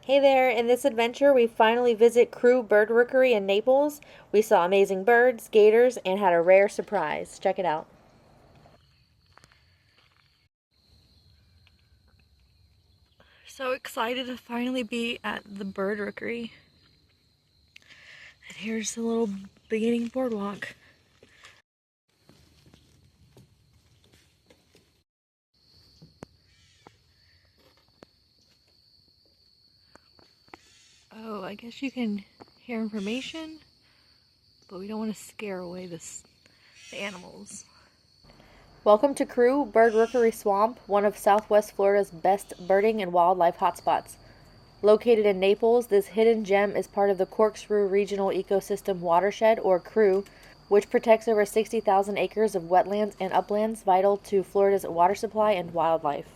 Hey there, in this adventure we finally visit Crew Bird Rookery in Naples. We saw amazing birds, gators, and had a rare surprise. Check it out. So excited to finally be at the Bird Rookery. And here's the little beginning boardwalk. Oh, I guess you can hear information, but we don't want to scare away the animals. Welcome to Crew Bird Rookery Swamp, one of Southwest Florida's best birding and wildlife hotspots. Located in Naples, this hidden gem is part of the Corkscrew Regional Ecosystem Watershed, or CREW, which protects over 60,000 acres of wetlands and uplands vital to Florida's water supply and wildlife.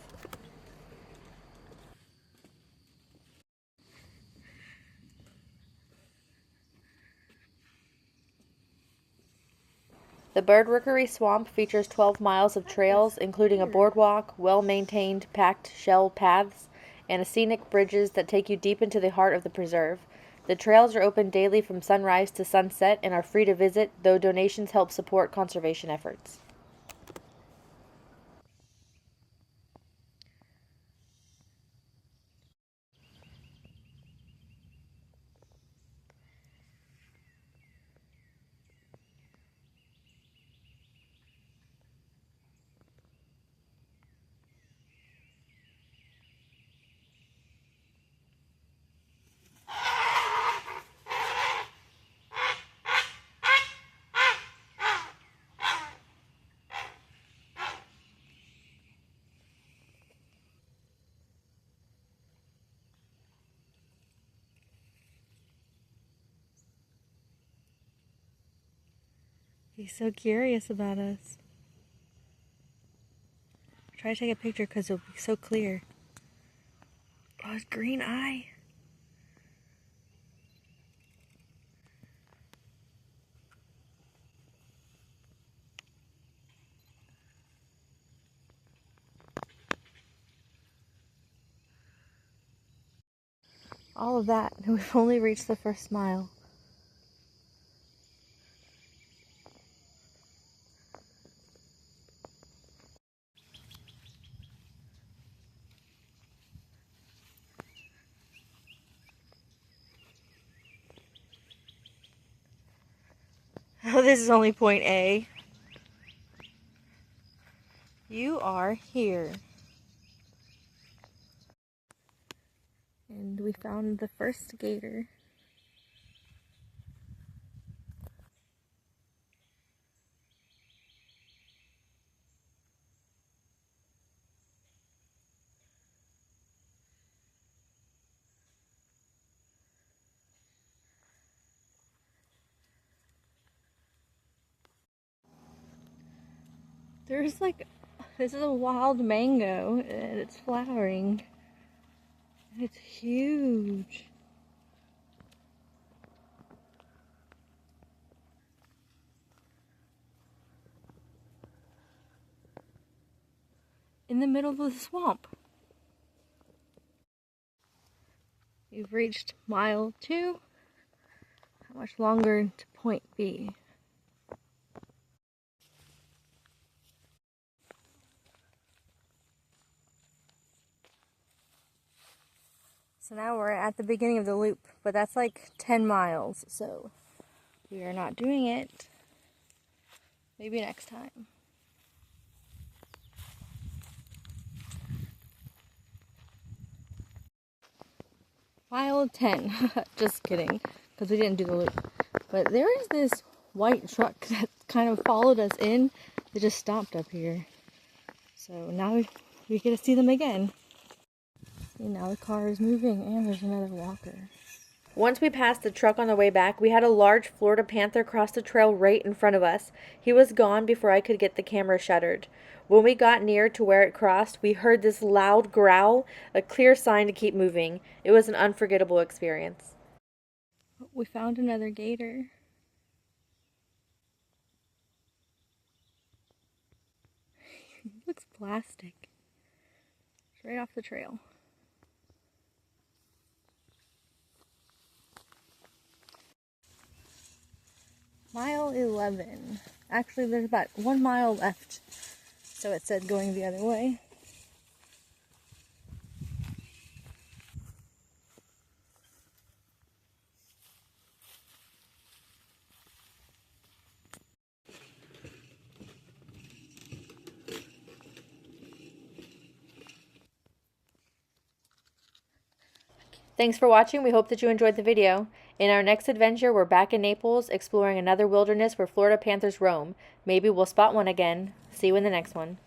The Bird Rookery Swamp features 12 miles of trails, including a boardwalk, well-maintained packed shell paths, and scenic bridges that take you deep into the heart of the preserve. The trails are open daily from sunrise to sunset and are free to visit, though donations help support conservation efforts. He's so curious about us. Try to take a picture because it'll be so clear. Oh, his green eye. All of that, and we've only reached the first mile. Oh, this is only point A. You are here. And we found the first gator. There's like, this is a wild mango and it's flowering. It's huge. In the middle of the swamp. You've reached mile 2. How much longer to point B? So now we're at the beginning of the loop, but that's like 10 miles, so we are not doing it. Maybe next time. Mile 10. Just kidding, because we didn't do the loop. But there is this white truck that kind of followed us in. They just stopped up here. So now we get to see them again. See, now the car is moving and there's another walker. Once we passed the truck on the way back, we had a large Florida panther cross the trail right in front of us. He was gone before I could get the camera shuttered. When we got near to where it crossed, we heard this loud growl, a clear sign to keep moving. It was an unforgettable experience. We found another gator. He looks plastic. It's right off the trail. mile 11. Actually, there's about 1 mile left. So it said going the other way. Thanks for watching. We hope that you enjoyed the video. In our next adventure, we're back in Naples, exploring another wilderness where Florida panthers roam. Maybe we'll spot one again. See you in the next one.